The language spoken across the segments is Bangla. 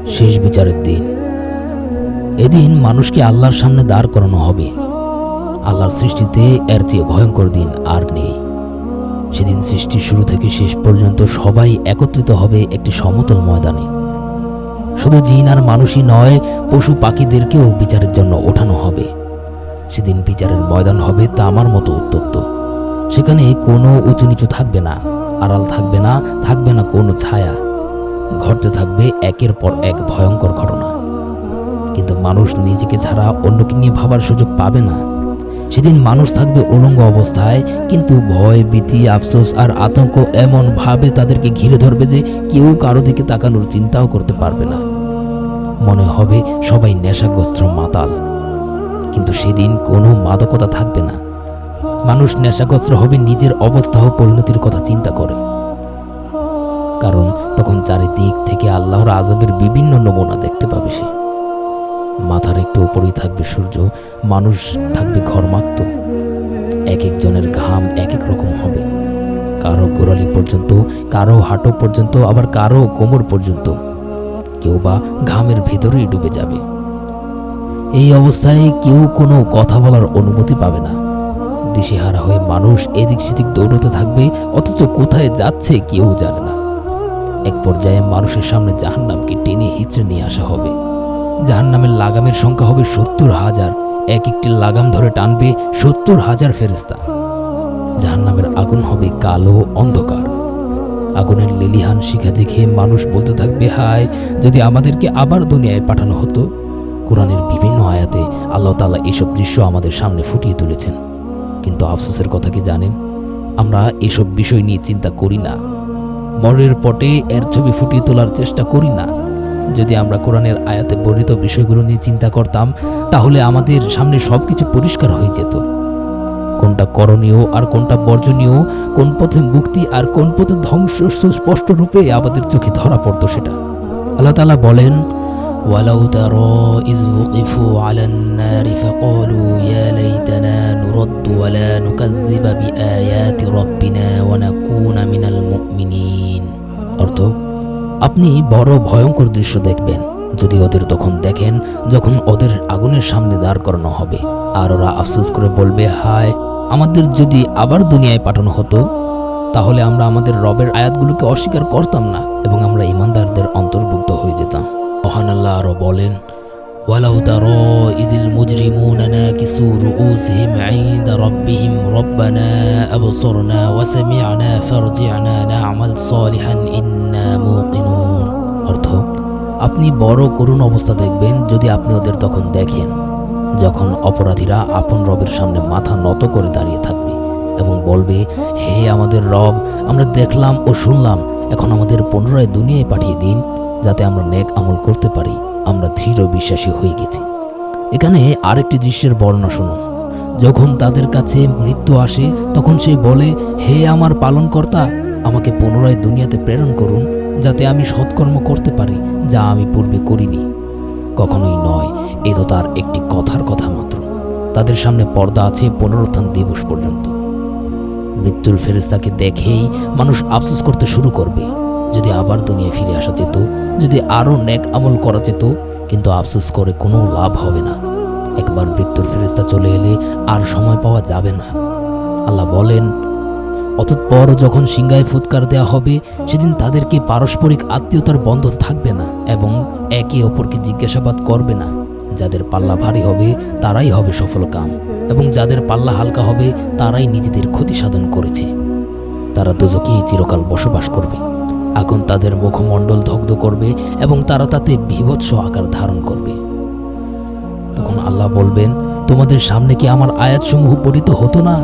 শেষ বিচারের দিন। এদিন মানুষকে আল্লাহর সামনে দাঁড় করানো হবে। আল্লাহর সৃষ্টিতে এর চেয়ে ভয়ঙ্কর দিন আর নেই। সেদিন সৃষ্টির শুরু থেকে শেষ পর্যন্ত সবাই একত্রিত হবে একটি সমতল ময়দানে। শুধু জিন আর মানুষই নয়, পশু পাখিদেরকেও বিচারের জন্য ওঠানো হবে। সেদিন বিচারের ময়দান হবে তামার মতো উত্তপ্ত। সেখানে কোনো উঁচু নিচু থাকবে না, আড়াল থাকবে না, থাকবে না কোনো ছায়া। ঘটতে থাকবে একের পর এক ভয়ঙ্কর ঘটনা। কিন্তু মানুষ নিজেকে ছাড়া অন্যকে নিয়ে ভাবার সুযোগ পাবে না। সেদিন মানুষ থাকবে উলঙ্গ অবস্থায়, কিন্তু ভয়, ভীতি, আফসোস আর আতঙ্ক এমন ভাবে তাদেরকে ঘিরে ধরবে যে কেউ কারো দিকে তাকানোর চিন্তাও করতে পারবে না। মনে হবে সবাই নেশাগ্রস্ত মাতাল। কিন্তু সেদিন কোনো মাদকতা থাকবে না। মানুষ নেশাগ্রস্ত হবে নিজের অবস্থা ও পরিণতির কথা চিন্তা করে। কারণ তখন চারিদিক থেকে আল্লাহর আযাবের বিভিন্ন নমুনা দেখতে পাবে সে। মাথার একটু উপরেই থাকবে সূর্য, মানুষ থাকবে ঘর্মাক্ত। এক একজনের ঘাম এক এক রকম হবে, কারো গোড়ালি পর্যন্ত, কারো হাঁটু পর্যন্ত, আবার কারো কোমর পর্যন্ত। কেউ বা ঘামের ভেতরেই ডুবে যাবে। এই অবস্থায় কেউ কোনো কথা বলার অনুমতি পাবে না। দিশেহারা হয়ে মানুষ এদিক সেদিক দৌড়তে থাকবে, অথচ কোথায় যাচ্ছে কেউ জানে না। এক পর্যায়ে মানুষের সামনে জাহান্নামকে টেনে হিঁচড়ে নিয়ে আসা হবে। জাহান্নামের লাগামের সংখ্যা হবে 70,000। এক একটি লাগাম ধরে টানবে 70,000 ফেরেশতা। জাহান্নামের আগুন হবে কালো অন্ধকার। আগুনের লেলিহান শিখা দেখে মানুষ বলতে থাকবে, হায় যদি আমাদেরকে আবার দুনিয়ায় পাঠানো হতো। কোরআনের বিভিন্ন আয়াতে আল্লাহ তাআলা এসব দৃশ্য আমাদের সামনে ফুটিয়ে তুলেছেন। কিন্তু আফসোসের কথা কি জানেন? আমরা এসব বিষয় নিয়ে চিন্তা করি না। মরের পটে এর ছবি ফুটিয়ে তোলার চেষ্টা করি না। যদি আমরা কোরআনের আয়াতে বর্ণিত বিষয়গুলো নিয়ে চিন্তা করতাম, তাহলে আমাদের সামনে সবকিছু পরিষ্কার হয়ে যেত। কোনটা করণীয় আর কোনটা বর্জনীয়, কোন পথে মুক্তি আর কোন পথে ধ্বংস স্পষ্ট রূপে আমাদের চোখে ধরা পড়তো সেটা। আল্লাহ তাআলা বলেন, ওয়ালাউ তারা ইয ওয়াকিফু আলান নারি ফাকালু ইয়া লাইতানা নুরাদ্দু ওয়া লা নুকাযযিবা বিআয়াতি রাব্বিনা ওয়া নাকুনা মিনাল মুমিনিন। অর্থ, আপনি বড় ভয়ঙ্কর দৃশ্য দেখবেন যদি ওদের তখন দেখেন যখন ওদের আগুনের সামনে দাঁড় করানো হবে। আর ওরা আফসোস করে বলবে, হায় আমাদের যদি আবার দুনিয়ায় পাঠানো হতো, তাহলে আমরা আমাদের রবের আয়াতগুলোকে অস্বীকার করতাম না এবং আমরা ঈমানদারদের অন্তর্ভুক্ত হয়ে যেতাম। মহান আল্লাহ আরো বলেন, ওয়ালাউ তারা ইযিল মুজরিমুনা নাকিসু রুউসিহিম ইনদা রাব্বিহিম রব্বানা আবসারনা ওয়া সামি'না ফারজি'না না'মাল সালিহান ইন্না মুকিনুন। অর্থ, আপনি বড় করুণ অবস্থা দেখবেন যদি আপনি ওদের তখন দেখেন যখন অপরাধীরা আপন রবের সামনে মাথা নত করে দাঁড়িয়ে থাকবে এবং বলবে, হে আমাদের রব, আমরা দেখলাম ও শুনলাম, এখন আমাদের পুনরায় দুনিয়ায় পাঠিয়ে দিন যাতে আমরা নেক আমল করতে পারি। আমরা দৃঢ় বিশ্বাসী হয়ে গেছি। এখানে আরেকটি দৃশ্যের বর্ণনা শুনুন। যখন তাদের কাছে মৃত্যু আসে তখন সে বলে, হে আমার পালনকর্তা, আমাকে পুনরায় দুনিয়াতে প্রেরণ করুন যাতে আমি সৎকর্ম করতে পারি যা আমি পূর্বে করিনি। কখনোই নয়, এ তো তার একটি কথার কথা মাত্র। তাদের সামনে পর্দা আছে পুনরুত্থান দিবস পর্যন্ত। মৃত্যুর ফেরেশতাকে দেখেই মানুষ আফসোস করতে শুরু করবে, যদি আবার দুনিয়ায় ফিরে আসা যেত, যদি আরও নেক আমল করা যেত। কিন্তু আফসোস করে কোনো লাভ হবে না। একবার মৃত্যুর ফেরেশতা চলে এলে আর সময় পাওয়া যাবে না। আল্লাহ বলেন, অতঃপর যখন সিংহায় ফুৎকার দেয়া হবে, সেদিন তাদেরকে পারস্পরিক আত্মীয়তার বন্ধন থাকবে না এবং একে অপরকে জিজ্ঞাসাবাদ করবে না। যাদের পাল্লা ভারী হবে তারাই হবে সফলকাম এবং যাদের পাল্লা হালকা হবে তারাই নিজেদের ক্ষতি সাধন করেছে। তারা দোজখেই চিরকাল বসবাস করবে। আগুন তাদের মুখমণ্ডল দগ্ধ করবে এবং তারা তাতে বীভৎস আকার ধারণ করবে। তখন আল্লাহ বলবেন, তোমাদের সামনে কি আমার আয়াতসমূহ পঠিত হতো না?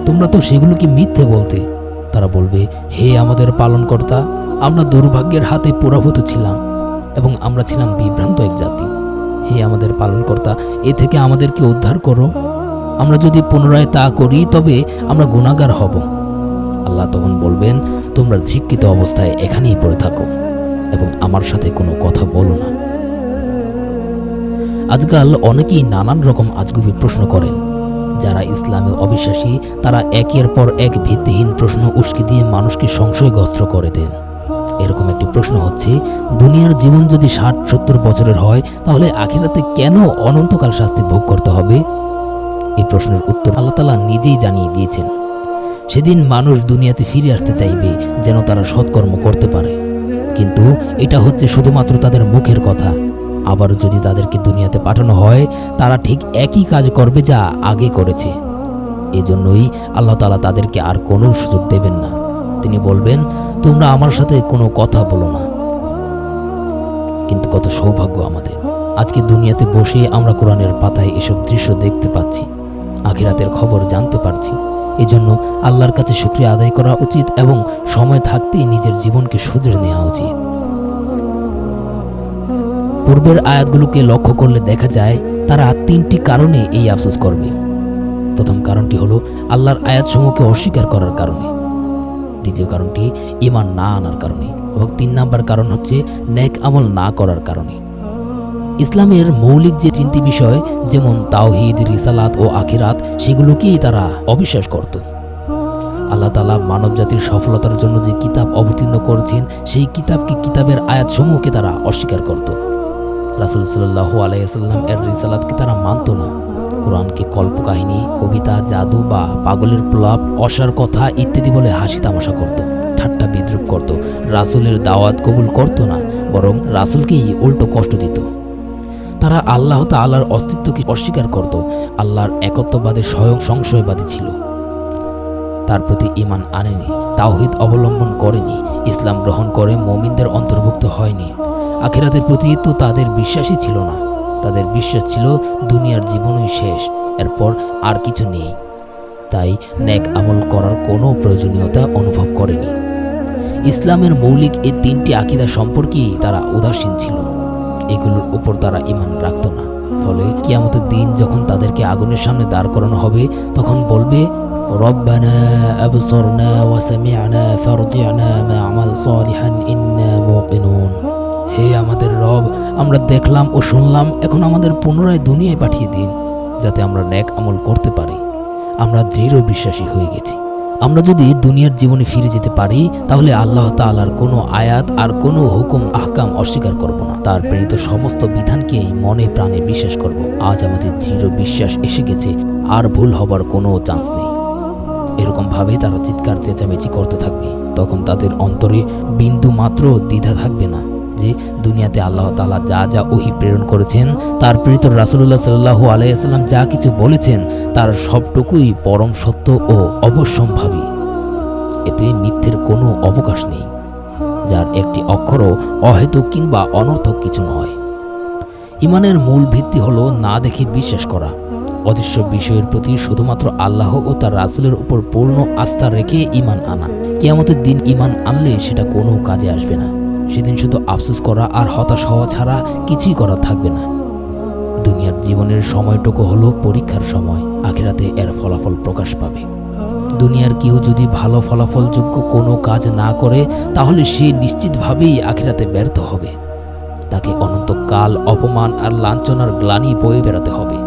তোমরা তো সেগুলোকে মিথ্যে বলতে। তারা বলবে, হে আমাদের পালনকর্তা, আমরা দুর্ভাগ্যের হাতে পরাভূত ছিলাম এবং আমরা ছিলাম বিভ্রান্ত এক জাতি। হে আমাদের পালনকর্তা, এ থেকে আমাদেরকে উদ্ধার করো। আমরা যদি পুনরায় তা করি তবে আমরা গুনাহগার হব। আল্লাহ তখন বলবেন, তোমরা ধিক্কৃত অবস্থায় এখানেই পড়ে থাকো এবং আমার সাথে কোনো কথা বলো না। আজকাল অনেকেই নানান রকম আজগুবি প্রশ্ন করেন। যারা ইসলামে অবিশ্বাসী তারা একের পর এক ভিত্তিহীন প্রশ্ন উস্কে দিয়ে মানুষকে সংশয়গ্রস্ত করে দেন। এর এরকম একটি প্রশ্ন হচ্ছে, দুনিয়ার জীবন যদি 60-70 বছরের হয় তাহলে আখিরাতে কেন অনন্তকাল শাস্তি ভোগ করতে হবে? এই প্রশ্নের উত্তর আল্লাহ তাআলা নিজেই জানিয়ে দিয়েছেন। সেদিন মানুষ দুনিয়াতে ফিরে আসতে চাইবে যেন তারা সৎকর্ম করতে পারে, কিন্তু এটা হচ্ছে শুধুমাত্র তাদের মুখের কথা। আবার যদি তাদেরকে দুনিয়াতে পাঠানো হয়, তারা ঠিক একই কাজ করবে যা আগে করেছে। এজন্যই আল্লাহ তাআলা তাদেরকে আর কোনো সুযোগ দেবেন না। তিনি বলবেন, তোমরা আমার সাথে কোনো কথা বলো না। কিন্তু কত সৌভাগ্য আমাদের, আজকে দুনিয়াতে বসে আমরা কোরআনের পাতায় এসব দৃশ্য দেখতে পাচ্ছি, আখিরাতের খবর জানতে পারছি। এজন্য আল্লাহর কাছে শুকরিয়া আদায় করা উচিত এবং সময় থাকতেই নিজের জীবনকে শুধরে নেওয়া উচিত। পূর্বের আয়াতগুলোকে লক্ষ্য করলে দেখা যায় তারা 3টি কারণে এই আফসোস করবে। প্রথম কারণটি হলো আল্লাহর আয়াতসমূহকে অস্বীকার করার কারণে, দ্বিতীয় কারণটি ঈমান না আনার কারণে, এবং 3 নম্বর কারণ হচ্ছে নেক আমল না করার কারণে। ইসলামের মৌলিক যে 3টি বিষয় যেমন তাওহীদ, রিসালাত ও আখিরাত, সেগুলোকেই তারা অবিশ্বাস করত। আল্লাহ তাআলা মানব জাতির সফলতার জন্য যে কিতাব অবতীর্ণ করেছেন, সেই কিতাবের আয়াতসমূহকে তারা অস্বীকার করত। রাসূল সাল্লাল্লাহু আলাইহি ওয়াসাল্লাম এর রিসালাতকে তারা মানত না। কোরআনকে কল্পকাহিনী, কবিতা, জাদু বা পাগলের প্রলাপ, অসার কথা ইত্যাদি বলে হাসি তামাশা করত, ঠাট্টা বিদ্রুপ করত। রাসূলের দাওয়াত কবুল করত না, বরং রাসূলকেই উল্টো কষ্ট দিত। তারা আল্লাহ তাআলার অস্তিত্বকে অস্বীকার করত, আল্লাহর একত্ববাদে স্বয়ং সংশয়বাদী ছিল। তার প্রতি ঈমান আনেনি, তাওহীদ অবলম্বন করেনি, ইসলাম গ্রহণ করে মুমিনদের অন্তর্ভুক্ত হয়নি। আখিরাতের প্রতি তো তাদের বিশ্বাসই ছিল না। তাদের বিশ্বাস ছিল দুনিয়ার জীবনই শেষ, এরপর আর কিছু নেই। তাই নেক আমল করার কোনো প্রয়োজনীয়তা অনুভব করেনি। ইসলামের মৌলিক এই 3টি আকীদা সম্পর্কেই তারা উদাসীন ছিল। এগুলোর উপর তারা ঈমান রাখত না। ফলে কিয়ামতের দিন যখন তাদেরকে আগুনের সামনে দাঁড় করানো হবে, তখন বলবে, রব্বানা আবসারনা ওয়া সামি'না ফারজি'না না'মাল সালিহান ইন্না মুকিনুন। হে আমাদের রব, আমরা দেখলাম ও শুনলাম, এখন আমাদের পুনরায় দুনিয়ায় পাঠিয়ে দিন যাতে আমরা নেক আমল করতে পারি। আমরা দৃঢ় বিশ্বাসী হয়ে গেছি। আমরা যদি দুনিয়ার জীবনে ফিরে যেতে পারি, তাহলে আল্লাহ তাআলার কোনো আয়াত আর কোনো হুকুম আহকাম অস্বীকার করব না। তার প্রেরিত সমস্ত বিধানকেই মনে প্রাণে বিশ্বাস করব। আজ আমাদের দৃঢ় বিশ্বাস এসে গেছে, আর ভুল হবার কোনো চান্স নেই। এরকম ভাবে তারা চিৎকার চেঁচামেচি করতে থাকবে। তখন তাদের অন্তরে বিন্দু মাত্র দ্বিধা থাকবে না যে দুনিয়াতে আল্লাহ তাআলা যা যা ওহী প্রেরণ করেছেন, তার প্রেরিত রাসূলুল্লাহ সাল্লাল্লাহু আলাইহি ওয়াসাল্লাম যা কিছু বলেছেন, তার সবটুকুই পরম সত্য ও অবশ্যম্ভাবী। এতে মিথ্যের কোনো অবকাশ নেই, যার একটি অক্ষরও অহেতুক কিংবা অনর্থক কিছু নয়। ঈমানের মূল ভিত্তি হলো না দেখে বিশ্বাস করা, অদৃশ্য বিষয়ের প্রতি শুধুমাত্র আল্লাহ ও তার রাসূলের উপর পূর্ণ আস্থা রেখে ঈমান আনা। কিয়ামতের দিন ঈমান আনলে সেটা কোনো কাজে আসবে না। সেদিন শুধু আফসোস করা আর হতাশ হওয়া ছাড়া কিছুই করার থাকবে না। দুনিয়ার জীবনের সময়টুকু হলো পরীক্ষার সময়, আখিরাতে এর ফলাফল প্রকাশ পাবে। দুনিয়ার কেউ যদি ভালো ফলাফলযোগ্য কোনো কাজ না করে, তাহলে সে নিশ্চিতভাবেই আখিরাতে ব্যর্থ হবে। তাকে অনন্তকাল অপমান আর লাঞ্ছনার গ্লানি বয়ে বেড়াতে হবে।